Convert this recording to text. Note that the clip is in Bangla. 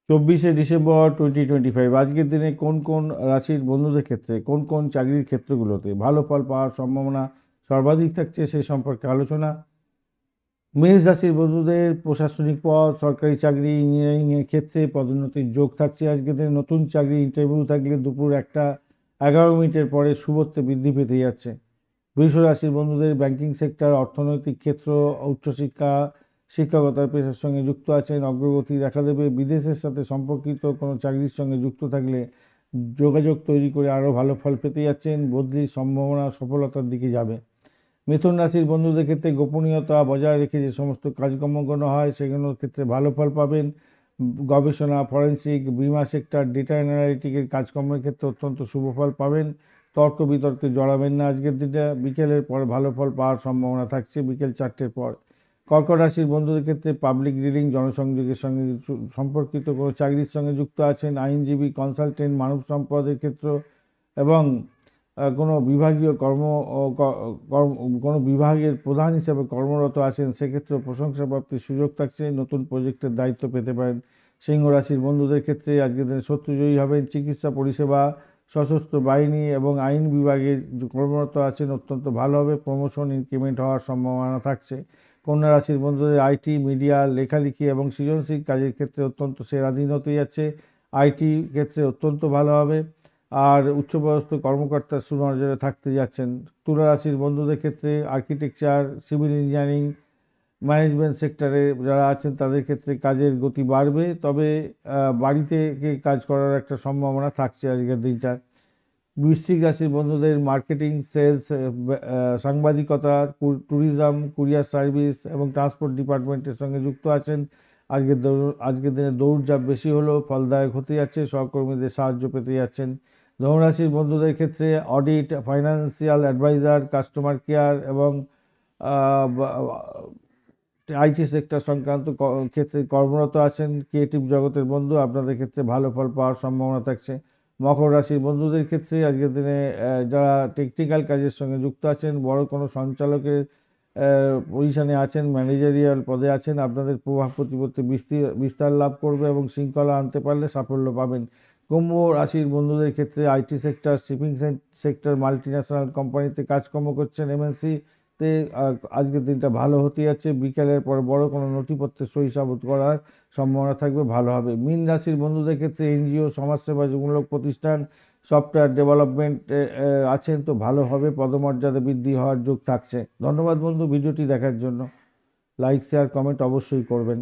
ডিসেম্বর 2025 আজকের দিনে কোন কোন রাশির বন্ধুদের ক্ষেত্রে কোন কোন চাকরির ক্ষেত্রগুলোতে ভালো ফল পাওয়ার সম্ভাবনা সর্বাধিক থাকছে সেই সম্পর্কে আলোচনা। মেষ রাশির বন্ধুদের প্রশাসনিক পদ, সরকারি চাকরি, ইঞ্জিনিয়ারিংয়ের ক্ষেত্রে পদোন্নতির যোগ থাকছে। আজকের দিনে নতুন চাকরি ইন্টারভিউ থাকলে দুপুর 1:11 পরে শুভত্বে বৃদ্ধি পেতে যাচ্ছে। বৃষ রাশির বন্ধুদের ব্যাংকিং সেক্টর, অর্থনৈতিক ক্ষেত্র, উচ্চশিক্ষা, শিক্ষকতার পেশার সঙ্গে যুক্ত আছেন, অগ্রগতি দেখা দেবে। বিদেশের সাথে সম্পর্কিত কোনো চাকরির সঙ্গে যুক্ত থাকলে যোগাযোগ তৈরি করে আরও ভালো ফল পেতে যাচ্ছেন। বদলির সম্ভাবনা সফলতার দিকে যাবে। মিথুন রাশির বন্ধুদের ক্ষেত্রে গোপনীয়তা বজায় রেখে যে সমস্ত কাজকর্মগুলো হয় সেগুলোর ক্ষেত্রে ভালো ফল পাবেন। গবেষণা, ফরেন্সিক, বিমা সেক্টর, ডেটা অ্যানালিটিকের কাজকর্মের ক্ষেত্রে অত্যন্ত শুভ ফল পাবেন। তর্ক বিতর্কে জড়াবেন না আজকের দিনটা। বিকেলের পর ভালো ফল পাওয়ার সম্ভাবনা থাকছে বিকেল 4টের পর। কর্কট রাশির বন্ধুদের ক্ষেত্রে পাবলিক রিডিং, জনসংযোগের সঙ্গে সম্পর্কিত কোনো চাকরির সঙ্গে যুক্ত আছেন। আইনজীবী, কনসালটেন্ট, মানব সম্পদের ক্ষেত্র এবং কোনো বিভাগীয় কোনো বিভাগের প্রধান হিসাবে কর্মরত আছেন, সেক্ষেত্রে প্রশংসাপ্রাপ্তির সুযোগ থাকছে। নতুন প্রজেক্টের দায়িত্ব পেতে পারেন। সিংহ রাশির বন্ধুদের ক্ষেত্রে আজকের দিনে শত্রুজয়ী হবেন। চিকিৎসা পরিষেবা, সশস্ত্র বাহিনী এবং আইন বিভাগে কর্মরত আছেন, অত্যন্ত ভালো হবে। প্রমোশন, ইনক্রিমেন্ট হওয়ার সম্ভাবনা থাকছে। কন্যা রাশির বন্ধুদের আইটি, মিডিয়া, লেখালেখি এবং সৃজনশীল কাজের ক্ষেত্রে অত্যন্ত সেরা দিন হতে যাচ্ছে। আইটি ক্ষেত্রে অত্যন্ত ভালো হবে আর উচ্চপদস্থ কর্মকর্তার সুনজরে থাকতে যাচ্ছেন। তুলা রাশির বন্ধুদের ক্ষেত্রে আর্কিটেকচার, সিভিল ইঞ্জিনিয়ারিং, ম্যানেজমেন্ট সেক্টরে যারা আছেন তাদের ক্ষেত্রে কাজের গতি বাড়বে, তবে বাড়িতে কাজ করার একটা সম্ভাবনা থাকছে আজকের দিনটা। বৃশ্চিক রাশির বন্ধুদের মার্কেটিং, সেলস, সাংবাদিকতা, ট্যুরিজম, কুরিয়ার সার্ভিস এবং ট্রান্সপোর্ট ডিপার্টমেন্টের সঙ্গে যুক্ত আছেন। আজকের দিনে দৌড়ঝাঁপ বেশি হলেও ফলদায়ক হতে যাচ্ছে। সহকর্মীদের সাহায্য পেতে যাচ্ছেন। ধনুরাশির বন্ধুদের ক্ষেত্রে audit, financial adviser, customer care এবং আইটি সেক্টর সংক্রান্ত ক্ষেত্রে কর্মরত আছেন। ক্রিয়েটিভ জগতের বন্ধু, আপনাদের ক্ষেত্রে ভালো ফল পাওয়ার সম্ভাবনা থাকছে। মকর রাশির বন্ধুদের ক্ষেত্রে আজকের দিনে যারা টেকনিক্যাল কাজের সঙ্গে যুক্ত আছেন, বড় কোনো সঞ্চালকের পজিশনে আছেন, ম্যানেজারিয়াল পদে আছেন, আপনাদের প্রভাব প্রতিপত্তি বিস্তার লাভ করবে এবং শৃঙ্খলা আনতে পারলে সাফল্য পাবেন। কুম্ভ রাশির বন্ধুদের ক্ষেত্রে IT sector, shipping sector, multinational কোম্পানিতে কাজকর্ম করছেন, এমএনসিতে আজকের দিনটা ভালো হতে যাচ্ছে। বিকেলের পর বড় কোনো নথিপত্রের সই সাবুত করার সম্ভাবনা থাকবে, ভালো হবে। মীন রাশির বন্ধুদের ক্ষেত্রে এনজিও, সমাজসেবামূলক প্রতিষ্ঠান, সফটওয়্যার ডেভেলপমেন্ট আছেন, তো ভালো হবে, পদমর্যাদা বৃদ্ধি হওয়ার যোগ থাকছে। ধন্যবাদ বন্ধু ভিডিওটি দেখার জন্য। লাইক, শেয়ার, কমেন্ট অবশ্যই করবেন।